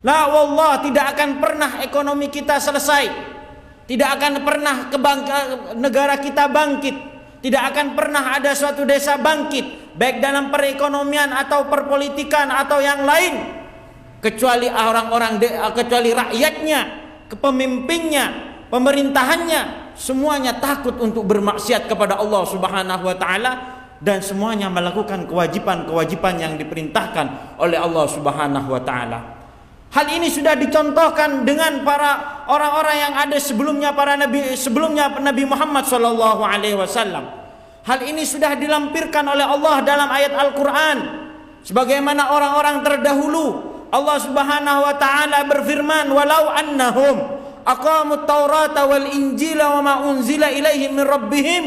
La wallah, tidak akan pernah ekonomi kita selesai. Tidak akan pernah negara kita bangkit. Tidak akan pernah ada suatu desa bangkit, baik dalam perekonomian atau perpolitikan atau yang lain, kecuali kecuali rakyatnya, kepemimpinnya, pemerintahannya, semuanya takut untuk bermaksiat kepada Allah Subhanahu wa taala, dan semuanya melakukan kewajiban-kewajiban yang diperintahkan oleh Allah Subhanahu wa taala. Hal ini sudah dicontohkan dengan para orang-orang yang ada sebelumnya, Nabi Muhammad sallallahu alaihi wasallam. Hal ini sudah dilampirkan oleh Allah dalam ayat Al-Qur'an. Sebagaimana orang-orang terdahulu, Allah Subhanahu wa taala berfirman, "Walau annahum aqamut Taurata wal Injila wa ma unzila ilaihim min rabbihim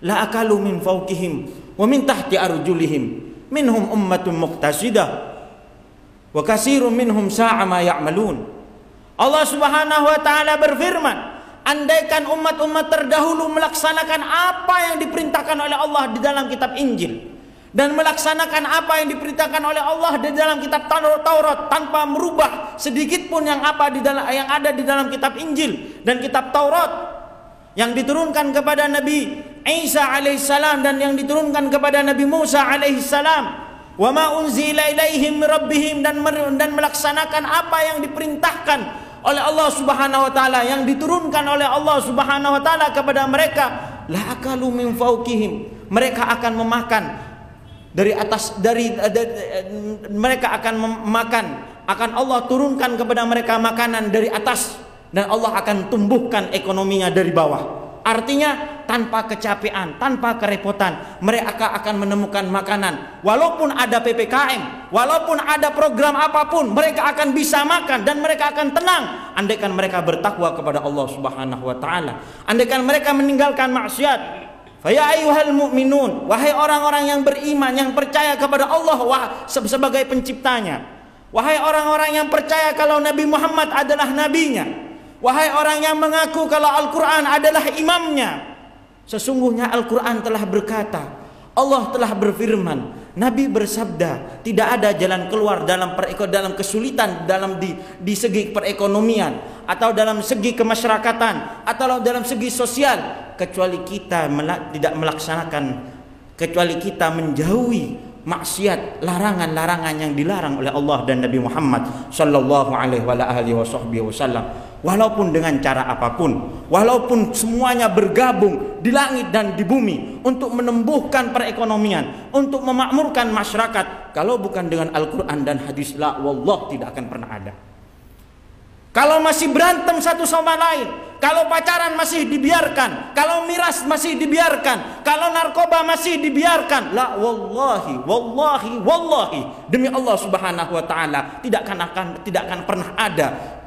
la akalu min fawqihim wa min tahti arjulihim minhum ummatun muqtasidah wa katsirun minhum sa'a ma ya'malun." Allah Subhanahu wa taala berfirman, andaikan umat-umat terdahulu melaksanakan apa yang diperintahkan oleh Allah di dalam kitab Injil dan melaksanakan apa yang diperintahkan oleh Allah di dalam kitab Taurat tanpa merubah sedikit pun yang ada di dalam kitab Injil dan kitab Taurat yang diturunkan kepada Nabi Isa alaihissalam dan yang diturunkan kepada Nabi Musa alaihissalam, wa ma unzila ilaihim rabbihim, dan melaksanakan apa yang diperintahkan oleh Allah Subhanahu wa taala, yang diturunkan oleh Allah Subhanahu wa taala kepada mereka, la akalu min fawqihim, mereka akan memakan dari atas, mereka akan memakan, akan Allah turunkan kepada mereka makanan dari atas, dan Allah akan tumbuhkan ekonominya dari bawah. Artinya tanpa kecapean, tanpa kerepotan, mereka akan menemukan makanan. Walaupun ada PPKM, walaupun ada program apapun, mereka akan bisa makan dan mereka akan tenang. Andaikan mereka bertakwa kepada Allah Subhanahu wa taala, andaikan mereka meninggalkan maksiat. Faya ayyuhal mu'minun, wahai orang-orang yang beriman, yang percaya kepada Allah sebagai penciptanya. Wahai orang-orang yang percaya kalau Nabi Muhammad adalah nabinya. Wahai orang yang mengaku kalau Al-Quran adalah imamnya. Sesungguhnya Al-Quran telah berkata, Allah telah berfirman, Nabi bersabda, tidak ada jalan keluar dalam kesulitan di segi perekonomian atau dalam segi kemasyarakatan atau dalam segi sosial, kecuali kita tidak melaksanakan, kecuali kita menjauhi maksiat, larangan-larangan yang dilarang oleh Allah dan Nabi Muhammad sallallahu alaihi wasallam. Walaupun dengan cara apapun, walaupun semuanya bergabung di langit dan di bumi untuk menumbuhkan perekonomian, untuk memakmurkan masyarakat, kalau bukan dengan Al-Quran dan hadis, la wallah, tidak akan pernah ada. Kalau masih berantem satu sama lain, kalau pacaran masih dibiarkan, kalau miras masih dibiarkan, kalau narkoba masih dibiarkan, la wallahi, wallahi, demi Allah Subhanahu wa taala, tidak akan pernah ada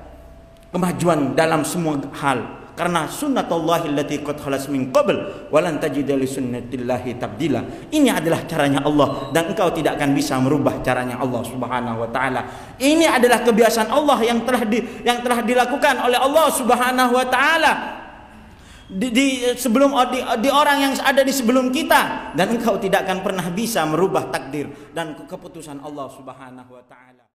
kemajuan dalam semua hal. Karena sunnatullahi allati qad khalas min qabl wa lan tajida li sunnatillahi tabdila. Ini adalah caranya Allah dan engkau tidak akan bisa merubah caranya Allah Subhanahu wa taala. Ini adalah kebiasaan Allah yang telah dilakukan oleh Allah Subhanahu wa taala di orang yang ada di sebelum kita, dan engkau tidak akan pernah bisa merubah takdir dan keputusan Allah Subhanahu wa taala.